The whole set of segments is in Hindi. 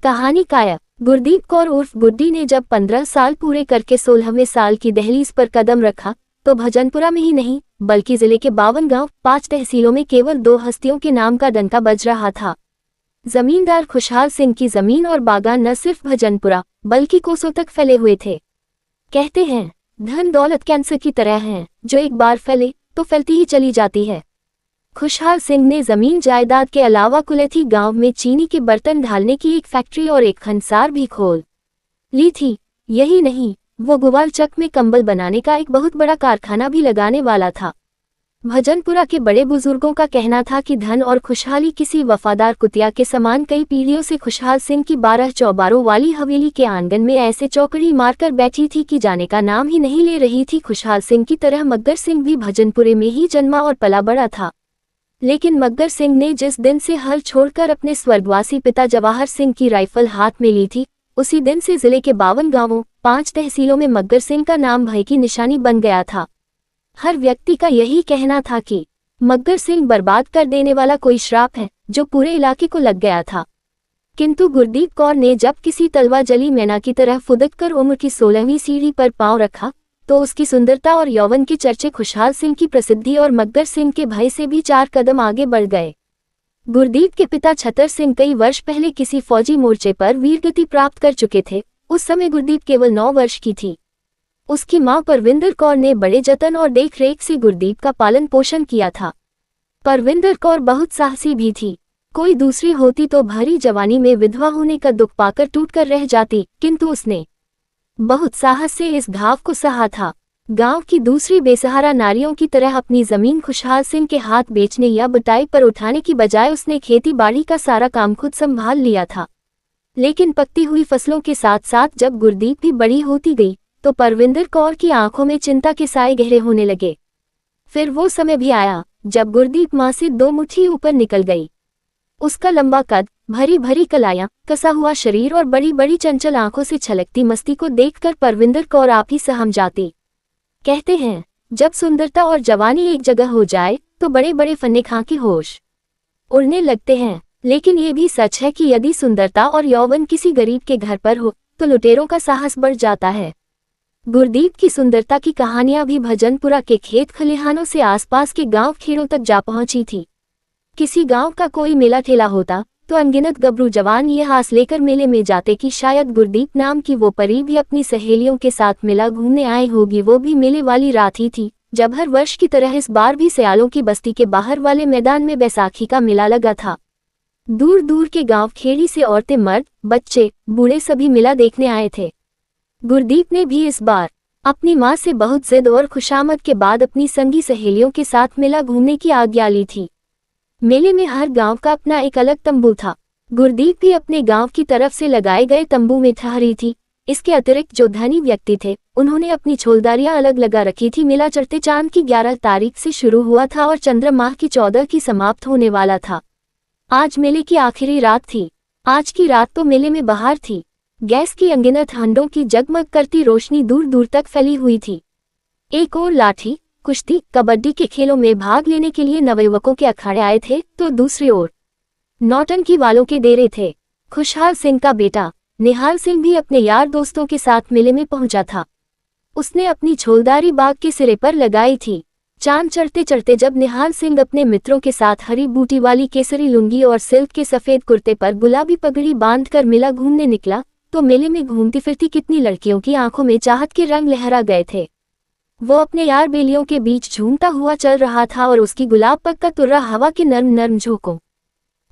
कहानी काया। गुरदीप कौर उर्फ गुड्डी ने जब 15 साल पूरे करके 16वें साल की दहलीज पर कदम रखा तो भजनपुरा में ही नहीं बल्कि जिले के 52 गांव 5 तहसीलों में केवल 2 हस्तियों के नाम का डंका बज रहा था। जमींदार खुशहाल सिंह की जमीन और बागान न सिर्फ भजनपुरा बल्कि कोसों तक फैले हुए थे। कहते हैं धन दौलत कैंसर की तरह है, जो एक बार फैले तो फैलती ही चली जाती है। खुशहाल सिंह ने जमीन जायदाद के अलावा कुलेथी गांव में चीनी के बर्तन ढालने की एक फैक्ट्री और एक खनसार भी खोल ली थी। यही नहीं, वो ग्वालचक में कंबल बनाने का एक बहुत बड़ा कारखाना भी लगाने वाला था। भजनपुरा के बड़े बुजुर्गों का कहना था कि धन और खुशहाली किसी वफादार कुतिया के समान कई पीढ़ियों से खुशहाल सिंह की 12 चौबारों वाली हवेली के आंगन में ऐसे चौकड़ी मारकर बैठी थी कि जाने का नाम ही नहीं ले रही थी। खुशहाल सिंह की तरह मग्गर सिंह भी भजनपुरे में ही जन्मा और पला बड़ा था, लेकिन मग्गर सिंह ने जिस दिन से हल छोड़कर अपने स्वर्गवासी पिता जवाहर सिंह की राइफल हाथ में ली थी, उसी दिन से जिले के 52 गांवों 5 तहसीलों में मग्गर सिंह का नाम भय की निशानी बन गया था। हर व्यक्ति का यही कहना था कि मग्गर सिंह बर्बाद कर देने वाला कोई श्राप है जो पूरे इलाके को लग गया था। किंतु गुरदीप कौर ने जब किसी तलवा जली मैना की तरह फुदक कर उम्र की 16वीं सीढ़ी पर पांव रखा तो उसकी सुंदरता और यौवन के चर्चे खुशहाल सिंह की प्रसिद्धि और मग्गर सिंह के भय से भी 4 कदम आगे बढ़ गए। गुरदीप के पिता छतर सिंह कई वर्ष पहले किसी फौजी मोर्चे पर वीरगति प्राप्त कर चुके थे। उस समय गुरदीप केवल 9 वर्ष की थी। उसकी मां परविंदर कौर ने बड़े जतन और देखरेख से गुरदीप का पालन पोषण किया था। परविंदर कौर बहुत साहसी भी थी। कोई दूसरी होती तो भरी जवानी में विधवा होने का दुख पाकर टूटकर रह जाती, किंतु उसने बहुत साहस से इस घाव को सहा था। गांव की दूसरी बेसहारा नारियों की तरह अपनी जमीन खुशहाल सिंह के हाथ बेचने या बटाई पर उठाने की बजाय उसने खेती बाड़ी का सारा काम खुद संभाल लिया था। लेकिन पकती हुई फसलों के साथ साथ जब गुरदीप भी बड़ी होती गई तो परविंदर कौर की आंखों में चिंता के साए गहरे होने लगे। फिर वो समय भी आया जब गुरदीप मां से 2 मुट्ठी ऊपर निकल गई। उसका लंबा कद, भरी भरी कलायां, कसा हुआ शरीर और बड़ी बड़ी चंचल आंखों से छलकती मस्ती को देखकर परविंदर कौर आप ही सहम जाती। कहते हैं जब सुंदरता और जवानी एक जगह हो जाए तो बड़े बड़े फन्ने खां के होश उड़ने लगते हैं। लेकिन ये भी सच है कि यदि सुंदरता और यौवन किसी गरीब के घर पर हो तो लुटेरों का साहस बढ़ जाता है। गुरदीप की सुंदरता की कहानियां भी भजनपुरा के खेत खलिहानों से आसपास के गांव खेड़ों तक जा पहुंची थी। किसी गांव का कोई मेला ठेला होता तो अनगिनत गबरू जवान ये आस लेकर मेले में जाते कि शायद गुरदीप नाम की वो परी भी अपनी सहेलियों के साथ मेला घूमने आई होगी। वो भी मेले वाली रात ही थी जब हर वर्ष की तरह इस बार भी सयालों की बस्ती के बाहर वाले मैदान में बैसाखी का मेला लगा था। दूर दूर के गांव खेड़ी से औरतें, मर्द, बच्चे, बूढ़े सभी मेला देखने आए थे। गुरदीप ने भी इस बार अपनी मां से बहुत जिद और खुशामद के बाद अपनी संगी सहेलियों के साथ मेला घूमने की आज्ञा ली थी। मेले में हर गांव का अपना एक अलग तंबू था। गुरदीप भी अपने गांव की तरफ से लगाए गए तंबू में ठहरी थी। इसके अतिरिक्त जो धनी व्यक्ति थे उन्होंने अपनी छोलदारियां अलग लगा रखी थी। मेला चढ़ते चांद की 11 तारीख से शुरू हुआ था और चंद्रमाह की 14 की समाप्त होने वाला था। आज मेले की आखिरी रात थी। आज की रात तो मेले में बहार थी। गैस की अनगिनत हंडों की जगमग करती रोशनी दूर दूर तक फैली हुई थी। एक और लाठी, कुश्ती, कबड्डी के खेलों में भाग लेने के लिए नवयुवकों के अखाड़े आए थे तो दूसरी ओर नौटंकी वालों के डेरे थे। खुशहाल सिंह का बेटा निहाल सिंह भी अपने यार दोस्तों के साथ मेले में पहुंचा था। उसने अपनी छोलदारी बाग के सिरे पर लगाई थी। चांद चढ़ते चढ़ते जब निहाल सिंह अपने मित्रों के साथ हरी बूटी वाली केसरी लुंगी और सिल्क के सफेद कुर्ते पर गुलाबी पगड़ी बांधकर मेला घूमने निकला तो मेले में घूमती फिरती कितनी लड़कियों की आंखों में चाहत के रंग लहरा गए थे। वो अपने यार बेलियों के बीच झूमता हुआ चल रहा था और उसकी गुलाब पक का तुर्रा हवा के नर्म नर्म झोंकों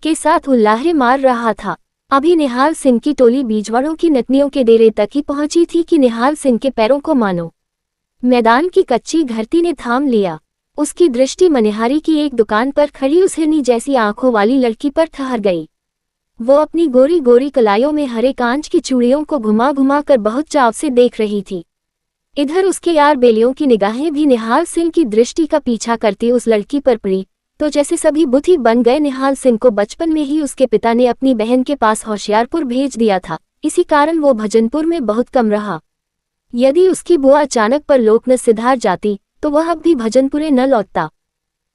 के साथ उल्लाहें मार रहा था। अभी निहाल सिंह की टोली बीजवाड़ों की नतनियों के डेरे तक ही पहुंची थी कि निहाल सिंह के पैरों को मानो मैदान की कच्ची धरती ने थाम लिया। उसकी दृष्टि मनिहारी की एक दुकान पर खड़ी उस हिरनी जैसी आंखों वाली लड़की पर ठहर गई। वो अपनी गोरी गोरी कलाइयों में हरे कांच की चूड़ियों को घुमा घुमा कर बहुत चाव से देख रही थी। इधर उसके यार बेलियों की निगाहें भी निहाल सिंह की दृष्टि का पीछा करती उस लड़की पर पड़ी तो जैसे सभी बुद्धि बन गए। निहाल सिंह को बचपन में ही उसके पिता ने अपनी बहन के पास होशियारपुर भेज दिया था। इसी कारण वो भजनपुर में बहुत कम रहा। यदि उसकी बुआ अचानक पर लोक न सिधार जाती तो वह अब भी भजनपुरे न लौटता।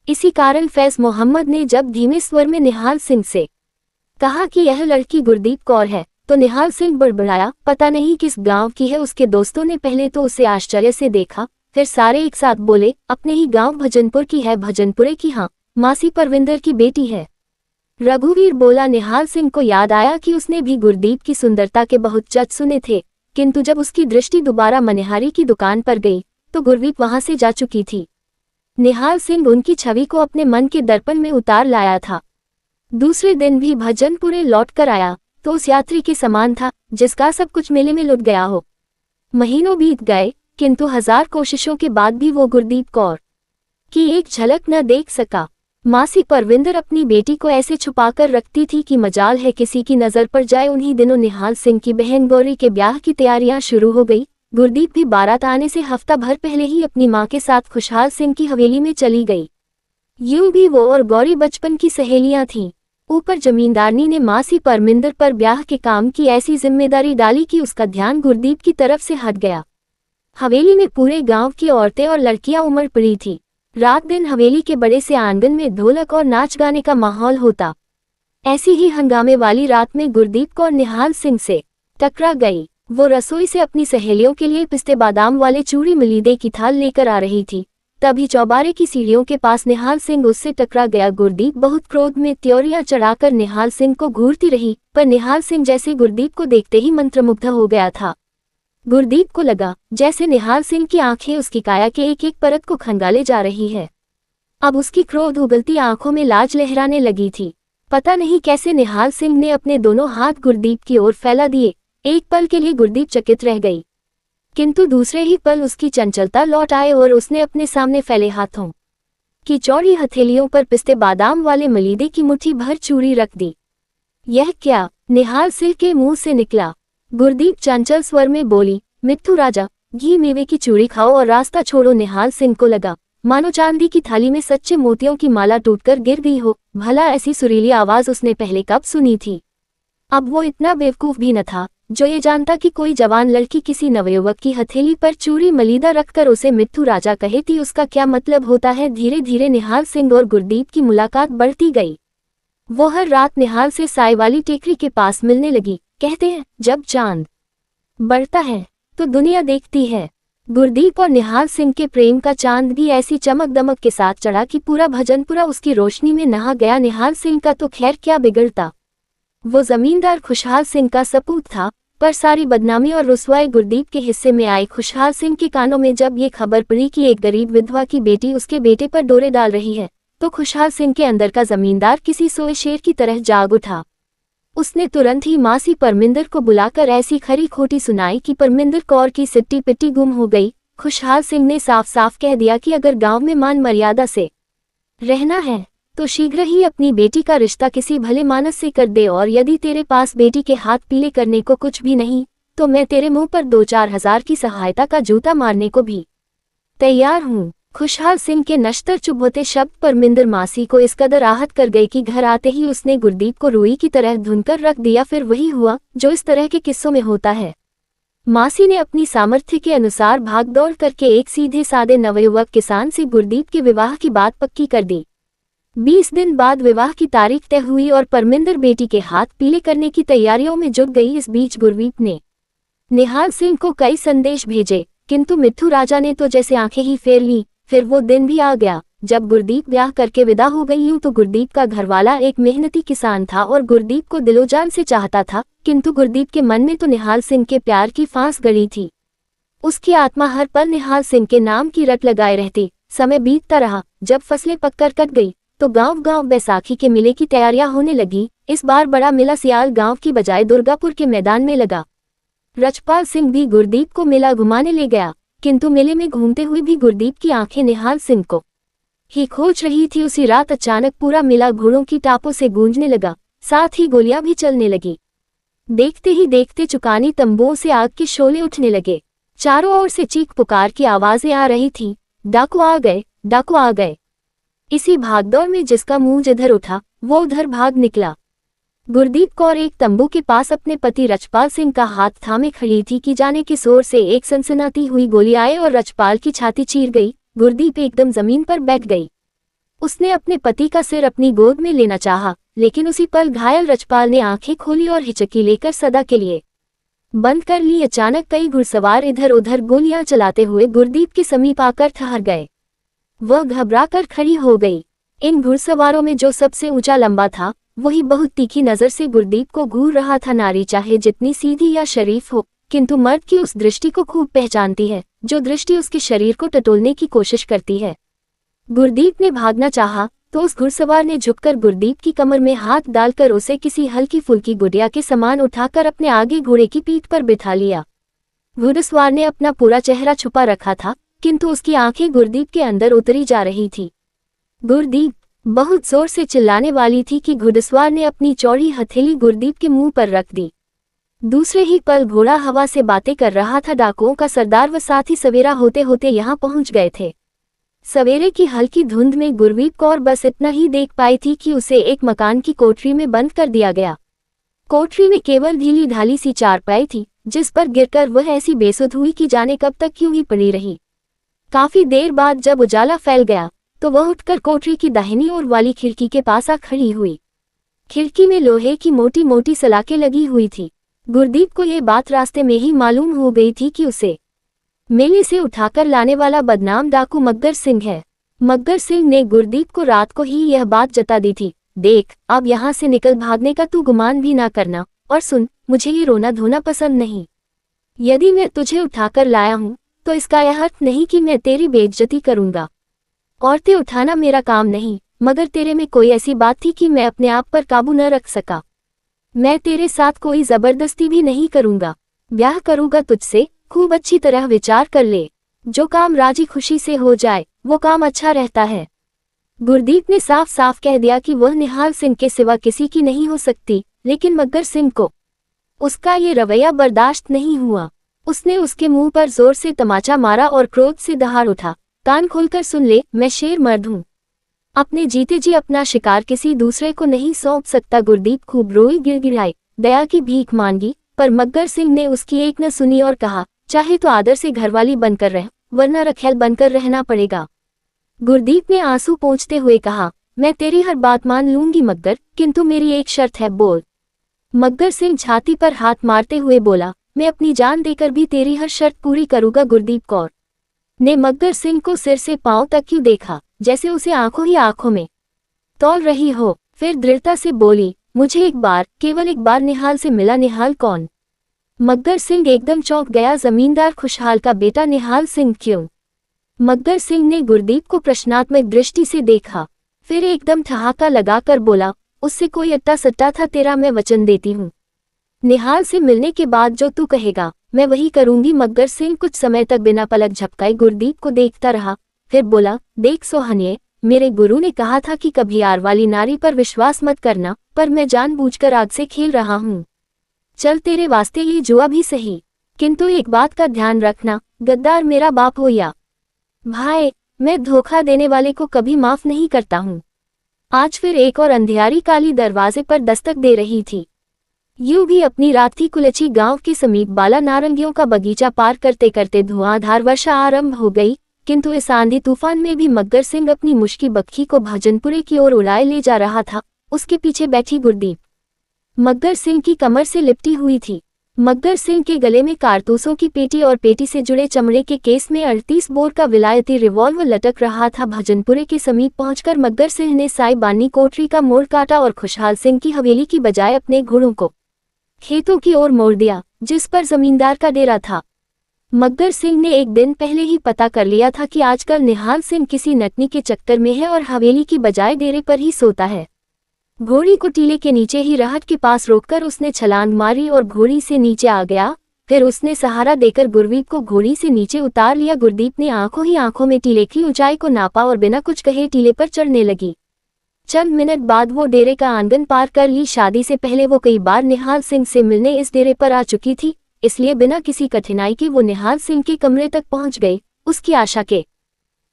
इसी कारण फैज मोहम्मद ने जब धीमे स्वर में निहाल सिंह से कहा कि यह लड़की गुरदीप कौर है तो निहाल सिंह बड़बड़ाया, पता नहीं किस गांव की है। उसके दोस्तों ने पहले तो उसे आश्चर्य से देखा, फिर सारे एक साथ बोले, अपने ही गांव भजनपुर की है। भजनपुरे की? हाँ, मासी परविंदर की बेटी है। रघुवीर बोला। निहाल सिंह को याद आया कि उसने भी गुरदीप की सुंदरता के बहुत जज सुने थे, किंतु जब उसकी दृष्टि दोबारा मनिहारी की दुकान पर गई तो गुरदीप वहां से जा चुकी थी। निहाल सिंह उनकी छवि को अपने मन के दर्पण में उतार लाया था। दूसरे दिन भी भजनपुरे लौट कर आया तो उस यात्री के समान था जिसका सब कुछ मेले में लुट गया हो। महीनों बीत गए, किंतु 1000 कोशिशों के बाद भी वो गुरदीप कौर की एक झलक न देख सका। मासी परविंदर अपनी बेटी को ऐसे छुपाकर रखती थी कि मजाल है किसी की नजर पड़ जाए। उन्हीं दिनों निहाल सिंह की बहन गौरी के ब्याह की तैयारियां शुरू हो गई। गुरदीप भी बारात आने से हफ्ता भर पहले ही अपनी मां के साथ खुशहाल सिंह की हवेली में चली गई। यूं भी वो और गौरी बचपन की सहेलियां थीं। ऊपर जमींदारनी ने मासी परमिंदर पर ब्याह के काम की ऐसी जिम्मेदारी डाली कि उसका ध्यान गुरदीप की तरफ से हट गया। हवेली में पूरे गांव की औरतें और लड़कियां उमड़ पड़ी थी। रात दिन हवेली के बड़े से आंगन में ढोलक और नाच गाने का माहौल होता। ऐसी ही हंगामे वाली रात में गुरदीप कौर निहाल सिंह से टकरा गई। वो रसोई से अपनी सहेलियों के लिए पिस्ते बादाम वाले चूड़ी मलीदे की थाल लेकर आ रही थी, तभी चौबारे की सीढ़ियों के पास निहाल सिंह उससे टकरा गया। गुरदीप बहुत क्रोध में त्योरियां चढ़ाकर निहाल सिंह को घूरती रही, पर निहाल सिंह जैसे गुरदीप को देखते ही मंत्रमुग्ध हो गया था। गुरदीप को लगा जैसे निहाल सिंह की आंखें उसकी काया के एक एक परत को खंगाले जा रही है। अब उसकी क्रोध उगलती आंखों में लाज लहराने लगी थी। पता नहीं कैसे निहाल सिंह ने अपने दोनों हाथ गुरदीप की ओर फैला दिए। एक पल के लिए गुरदीप चकित रह गई, किंतु दूसरे ही पल उसकी चंचलता लौट आए और उसने अपने सामने फैले हाथों की चौड़ी हथेलियों पर पिस्ते बादाम वाले मलीदे की मुट्ठी भर चूड़ी रख दी। यह क्या? निहाल सिंह के मुंह से निकला। गुरदीप चंचल स्वर में बोली, मिट्ठू राजा, घी मेवे की चूड़ी खाओ और रास्ता छोड़ो। निहाल सिंह को लगा मानो चांदी की थाली में सच्चे मोतियों की माला टूटकर गिर गई हो। भला ऐसी सुरीली आवाज उसने पहले कब सुनी थी? अब वो इतना बेवकूफ भी न था जो ये जानता कि कोई जवान लड़की किसी नवयुवक की हथेली पर चूड़ी मलीदा रखकर उसे मिट्ठू राजा कहेती उसका क्या मतलब होता है। धीरे धीरे निहाल सिंह और गुरदीप की मुलाकात बढ़ती गई। वो हर रात निहाल से साय वाली टेकरी के पास मिलने लगी। कहते हैं जब चांद बढ़ता है तो दुनिया देखती है। गुरदीप और निहाल सिंह के प्रेम का चांद भी ऐसी चमक दमक के साथ चढ़ा कि पूरा भजनपुरा उसकी रोशनी में नहा गया। निहाल सिंह का तो खैर क्या बिगड़ता, वो जमींदार खुशहाल सिंह का सपूत था, पर सारी बदनामी और रुसवाई गुरदीप के हिस्से में आई। खुशहाल सिंह के कानों में जब ये खबर पड़ी कि एक गरीब विधवा की बेटी उसके बेटे पर डोरे डाल रही है, तो खुशहाल सिंह के अंदर का जमींदार किसी सोए शेर की तरह जाग उठा। उसने तुरंत ही मासी परमिंदर को बुलाकर ऐसी खरी खोटी सुनाई कि परमिंदर कौर की सिट्टी पिट्टी गुम हो गई। खुशहाल सिंह ने साफ साफ कह दिया कि अगर गांव में मान मर्यादा से रहना है तो शीघ्र ही अपनी बेटी का रिश्ता किसी भले मानस से कर दे, और यदि तेरे पास बेटी के हाथ पीले करने को कुछ भी नहीं तो मैं तेरे मुंह पर 2-4 हजार की सहायता का जूता मारने को भी तैयार हूँ। खुशहाल सिंह के नश्तर चुभोते शब्द परमिंदर मासी को इस कदर आहत कर गई कि घर आते ही उसने गुरदीप को रुई की तरह धुनकर रख दिया। फिर वही हुआ जो इस तरह के किस्सों में होता है। मासी ने अपनी सामर्थ्य के अनुसार भागदौड़ करके एक सीधे सादे नवयुवक किसान से गुरदीप के विवाह की बात पक्की कर दी। 20 दिन बाद विवाह की तारीख तय हुई और परमिंदर बेटी के हाथ पीले करने की तैयारियों में जुट गई। इस बीच गुरदीप ने निहाल सिंह को कई संदेश भेजे, किंतु मिट्ठू राजा ने तो जैसे आंखें ही फेर ली। फिर वो दिन भी आ गया जब गुरदीप ब्याह करके विदा हो गई। यूं तो गुरदीप का घरवाला एक मेहनती किसान था और गुरदीप को दिलोजान से चाहता था, किंतु गुरदीप के मन में तो निहाल सिंह के प्यार की फांस गड़ी थी। उसकी आत्मा हर पल निहाल सिंह के नाम की रट लगाए रहती। समय बीतता रहा। जब फसलें पककर कट गई तो गांव-गांव बैसाखी के मेले की तैयारियां होने लगी। इस बार बड़ा मेला सियाल गांव की बजाय दुर्गापुर के मैदान में लगा। रजपाल सिंह भी गुरदीप को मेला घुमाने ले गया, किंतु मेले में घूमते हुए भी गुरदीप की आंखें निहाल सिंह को ही खोज रही थी। उसी रात अचानक पूरा मेला घोड़ों की टापों से गूंजने लगा, साथ ही गोलियां भी चलने लगी। देखते ही देखते चुकानी तंबुओं से आग के शोले उठने लगे। चारों ओर से चीख पुकार की आवाजें आ रही थीं। डाकू आ गए, डाकू आ गए। इसी भागदौड़ में जिसका मुंह जिधर उठा वो उधर भाग निकला। गुरदीप कौर एक तंबू के पास अपने पति रजपाल सिंह का हाथ थामे खड़ी थी कि जाने किस ओर से एक सनसनाती हुई गोली आए और रजपाल की छाती चीर गई। गुरदीप एकदम जमीन पर बैठ गई। उसने अपने पति का सिर अपनी गोद में लेना चाहा, लेकिन उसी पल घायल रजपाल ने आंखें खोली और हिचकी लेकर सदा के लिए बंद कर ली। अचानक कई घुड़सवार इधर उधर गोलियां चलाते हुए गुरदीप के समीप आकर ठहर गए। वह घबराकर खड़ी हो गई। इन घुड़सवारों में जो सबसे ऊंचा लंबा था वही बहुत तीखी नजर से गुरदीप को घूर रहा था। नारी चाहे जितनी सीधी या शरीफ हो, किंतु मर्द की उस दृष्टि को खूब पहचानती है जो दृष्टि उसके शरीर को टटोलने की कोशिश करती है। गुरदीप ने भागना चाहा तो उस घुड़सवार ने झुककर गुरदीप की कमर में हाथ डालकर उसे किसी हल्की फुल्की गुड़िया के समान उठाकर अपने आगे घोड़े की पीठ पर बिठा लिया। घुड़सवार ने अपना पूरा चेहरा छुपा रखा था, किंतु उसकी आंखें गुरदीप के अंदर उतरी जा रही थी। गुरदीप बहुत जोर से चिल्लाने वाली थी कि घुड़सवार ने अपनी चौड़ी हथेली गुरदीप के मुंह पर रख दी। दूसरे ही पल घोड़ा हवा से बातें कर रहा था। डाकुओं का सरदार व साथ ही सवेरा होते होते यहाँ पहुंच गए थे। सवेरे की हल्की धुंध में गुरदीप कौर बस इतना ही देख पाई थी कि उसे एक मकान की कोठरी में बंद कर दिया गया। कोठरी में केवल ढीली ढाली सी चारपाई थी जिस पर गिरकर वह ऐसी बेसुध हुई कि जाने कब तक क्यों ही पड़ी रही। काफी देर बाद जब उजाला फैल गया तो वह उठकर कोठरी की दाहिनी ओर वाली खिड़की के पास आ खड़ी हुई। खिड़की में लोहे की मोटी मोटी सलाखें लगी हुई थी। गुरदीप को यह बात रास्ते में ही मालूम हो गई थी कि उसे मेले से उठाकर लाने वाला बदनाम डाकू मग्गर सिंह है। मग्गर सिंह ने गुरदीप को रात को ही यह बात जता दी थी। देख, अब यहाँ से निकल भागने का तू गुमान भी ना करना। और सुन, मुझे ये रोना धोना पसंद नहीं। यदि मैं तुझे उठाकर लाया हूँ तो इसका यह अर्थ नहीं कि मैं तेरी बेइज्जती करूँगा। औरतें उठाना मेरा काम नहीं, मगर तेरे में कोई ऐसी बात थी कि मैं अपने आप पर काबू न रख सका। मैं तेरे साथ कोई जबरदस्ती भी नहीं करूँगा। ब्याह करूँगा तुझसे, खूब अच्छी तरह विचार कर ले। जो काम राजी खुशी से हो जाए वो काम अच्छा रहता है। गुरदीप ने साफ साफ कह दिया कि वह निहाल सिंह के सिवा किसी की नहीं हो सकती, लेकिन मग्गर सिंह को उसका ये रवैया बर्दाश्त नहीं हुआ। उसने उसके मुंह पर जोर से तमाचा मारा और क्रोध से दहाड़ उठा। कान खोलकर सुन ले, मैं शेर मर्द हूँ। अपने जीते जी अपना शिकार किसी दूसरे को नहीं सौंप सकता। गुरदीप खूब रोई गिड़गिड़ाई, दया की भीख मांगी, पर मग्गर सिंह ने उसकी एक न सुनी और कहा, चाहे तो आदर से घरवाली बनकर रह, वरना रखेल बनकर रहना पड़ेगा। गुरदीप ने आंसू पोंछते हुए कहा, मैं तेरी हर बात मान लूंगी मग्गर, किंतु मेरी एक शर्त है, बोल। मग्गर सिंह छाती पर हाथ मारते हुए बोला, मैं अपनी जान देकर भी तेरी हर शर्त पूरी करूंगा। गुरदीप कौर ने मग्गर सिंह को सिर से पांव तक क्यों देखा, जैसे उसे आंखों ही आंखों में तौल रही हो। फिर दृढ़ता से बोली, मुझे एक बार, केवल एक बार निहाल से मिला। निहाल कौन? मग्गर सिंह एकदम चौंक गया। जमींदार खुशहाल का बेटा निहाल सिंह क्यों? मग्गर सिंह ने गुरदीप को प्रश्नात्मक दृष्टि से देखा, फिर एकदम ठहाका लगाकर बोला, उससे कोई अट्टा सट्टा था तेरा, मैं वचन देती हूँ। निहाल से मिलने के बाद जो तू कहेगा मैं वही करूंगी। मग्गर सिंह कुछ समय तक बिना पलक झपकाए गुरदीप को देखता रहा, फिर बोला, देख सोहनिए, मेरे गुरु ने कहा था कि कभी यार वाली नारी पर विश्वास मत करना, पर मैं जानबूझकर आग से खेल रहा हूँ। चल तेरे वास्ते ये जुआ भी सही, किंतु एक बात का ध्यान रखना, गद्दार मेरा बाप हो या भाई, मैं धोखा देने वाले को कभी माफ नहीं करता हूँ। आज फिर एक और अंधियारी काली दरवाजे पर दस्तक दे रही थी। यूं भी अपनी रात कुलची गांव के समीप बाला नारंगियों का बगीचा पार करते करते धुआंधार वर्षा आरंभ हो गई, किंतु इस आंधी तूफान में भी मग्गर सिंह अपनी मुश्की बक्खी को भजनपुरे की ओर उड़ाए ले जा रहा था। उसके पीछे बैठी गुरदीप मग्गर सिंह की कमर से लिपटी हुई थी। मग्गर सिंह के गले में कारतूसों की पेटी और पेटी से जुड़े चमड़े के केस में 38 बोर का विलायती रिवॉल्वर लटक रहा था। भजनपुरे के समीप पहुंचकर मग्गर सिंह ने साइबानी कोठरी का मोड़ काटा और खुशहाल सिंह की हवेली की बजाय अपने घोड़ों को खेतों की ओर मोड़ दिया, जिस पर जमींदार का डेरा था। मग्गर सिंह ने एक दिन पहले ही पता कर लिया था कि आजकल निहाल सिंह किसी नटनी के चक्कर में है और हवेली की बजाय डेरे पर ही सोता है। घोड़ी को टीले के नीचे ही रहट के पास रोककर उसने छलांग मारी और घोड़ी से नीचे आ गया। फिर उसने सहारा देकर गुरदीप को घोड़ी से नीचे उतार लिया। गुरदीप ने आंखों ही आंखों में टीले की ऊंचाई को नापा और बिना कुछ कहे टीले पर चढ़ने लगी। चंद मिनट बाद वो डेरे का आंगन पार कर ली। शादी से पहले वो कई बार निहाल सिंह से मिलने इस डेरे पर आ चुकी थी, इसलिए बिना किसी कठिनाई के वो निहाल सिंह के कमरे तक पहुंच गई। उसकी आशा के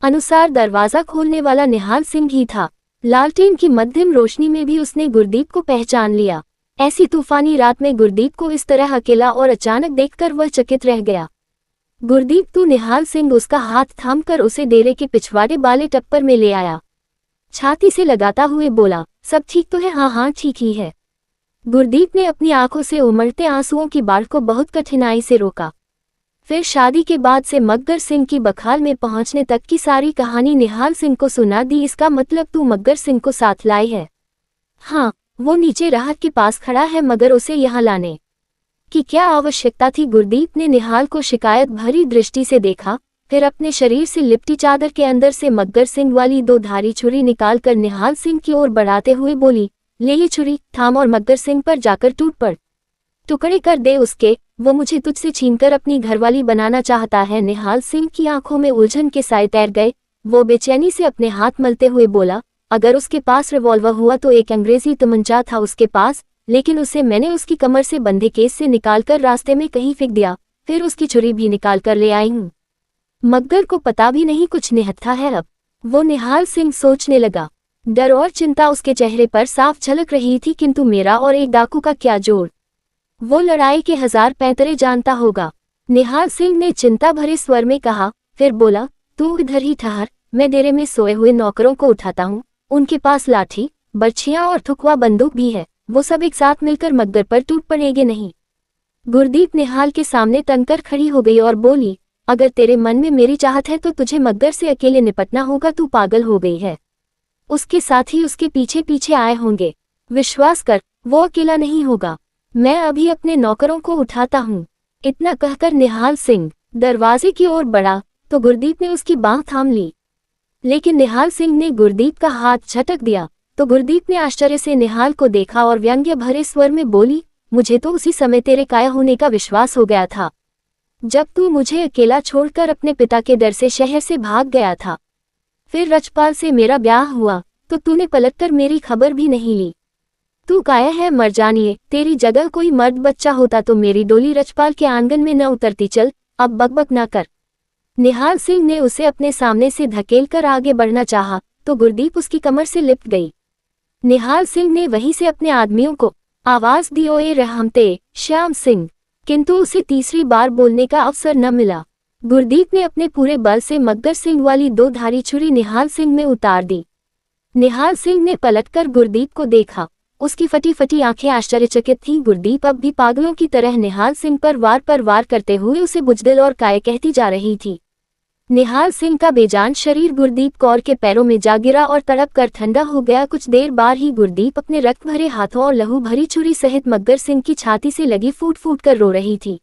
अनुसार दरवाजा खोलने वाला निहाल सिंह ही था। लालटेन की मध्यम रोशनी में भी उसने गुरदीप को पहचान लिया। ऐसी तूफानी रात में गुरदीप को इस तरह अकेला और अचानक देखकर वह चकित रह गया। गुरदीप, तू? निहाल सिंह उसका हाथ थामकर उसे डेरे के पिछवाड़े वाले टप्पर में ले आया। छाती से लगाता हुए बोला, सब ठीक तो है? हाँ हाँ ठीक ही है। गुरदीप ने अपनी आंखों से उमड़ते आंसुओं की बाढ़ को बहुत कठिनाई से रोका। फिर शादी के बाद से मग्गर सिंह की बखाल में पहुंचने तक की सारी कहानी निहाल सिंह को सुना दी। इसका मतलब तू मग्गर सिंह को साथ लाई है? हाँ, वो नीचे राहत के पास खड़ा है, मगर उसे यहाँ लाने की क्या आवश्यकता थी? गुरदीप ने निहाल को शिकायत भरी दृष्टि से देखा, फिर अपने शरीर से लिपटी चादर के अंदर से मग्गर सिंह वाली 2 धारी छुरी निकालकर निहाल सिंह की ओर बढ़ाते हुए बोली, ले ये छुरी, थाम और मग्गर सिंह पर जाकर टूट पड़, टुकड़े कर दे उसके। वो मुझे तुझसे छीनकर अपनी घरवाली बनाना चाहता है। निहाल सिंह की आंखों में उलझन के साए तैर गए। वो बेचैनी से अपने हाथ मलते हुए बोला, अगर उसके पास रिवॉल्वर हुआ तो एक अंग्रेजी तमंचा था उसके पास, लेकिन उसे मैंने उसकी कमर से बंधे केस से निकालकर रास्ते में कहीं फेंक दिया, फिर उसकी छुरी भी निकाल कर ले आई हूँ। मग्गर को पता भी नहीं कुछ निहत्था है अब, वो निहाल सिंह सोचने लगा। डर और चिंता उसके चेहरे पर साफ झलक रही थी, किंतु मेरा और एक डाकू का क्या जोड़? वो लड़ाई के 1000 पैंतरे जानता होगा। निहाल सिंह ने चिंता भरे स्वर में कहा, फिर बोला, तू इधर ही ठहर, मैं डेरे में सोए हुए नौकरों को उठाता हूँ। उनके पास लाठी, बर्छियां और थुकवा बंदूक भी है, वो सब एक साथ मिलकर मग्गर पर टूट पड़ेंगे नहीं। गुरदीप निहाल के सामने तनकर खड़ी हो गई और बोली, अगर तेरे मन में मेरी चाहत है तो तुझे मग्गर से अकेले निपटना होगा। तू पागल हो गई है, उसके साथ ही उसके पीछे पीछे आए होंगे। विश्वास कर, वो अकेला नहीं होगा। मैं अभी अपने नौकरों को उठाता हूँ। इतना कहकर निहाल सिंह दरवाजे की ओर बढ़ा तो गुरदीप ने उसकी बांह थाम ली, लेकिन निहाल सिंह ने गुरदीप का हाथ झटक दिया तो गुरदीप ने आश्चर्य से निहाल को देखा और व्यंग्य भरे स्वर में बोली, मुझे तो उसी समय तेरे काया होने का विश्वास हो गया था, जब तू मुझे अकेला छोड़कर अपने पिता के डर से शहर से भाग गया था। फिर रजपाल से मेरा ब्याह हुआ तो तूने पलटकर मेरी खबर भी नहीं ली। तू काया है मर जानिए, तेरी जगह कोई मर्द बच्चा होता तो मेरी डोली रजपाल के आंगन में न उतरती। चल अब बकबक न कर। निहाल सिंह ने उसे अपने सामने से धकेलकर आगे बढ़ना चाहा तो गुरदीप उसकी कमर से लिपट गई। निहाल सिंह ने वहीं से अपने आदमियों को आवाज दी, ओए रहमते श्याम सिंह, किंतु उसे तीसरी बार बोलने का अवसर न मिला। गुरदीप ने अपने पूरे बल से मग्गर सिंह वाली 2 धारी छुरी निहाल सिंह में उतार दी। निहाल सिंह ने पलटकर गुरदीप को देखा, उसकी फटी फटी आंखें आश्चर्यचकित थीं। गुरदीप अब भी पागलों की तरह निहाल सिंह पर वार करते हुए उसे बुजदिल और काय कहती जा रही थी। निहाल सिंह का बेजान शरीर गुरदीप कौर के पैरों में जा गिरा और तड़प कर ठंडा हो गया। कुछ देर बाद ही गुरदीप अपने रक्त भरे हाथों और लहू भरी छुरी सहित मग्गर सिंह की छाती से लगी फूट फूट कर रो रही थी।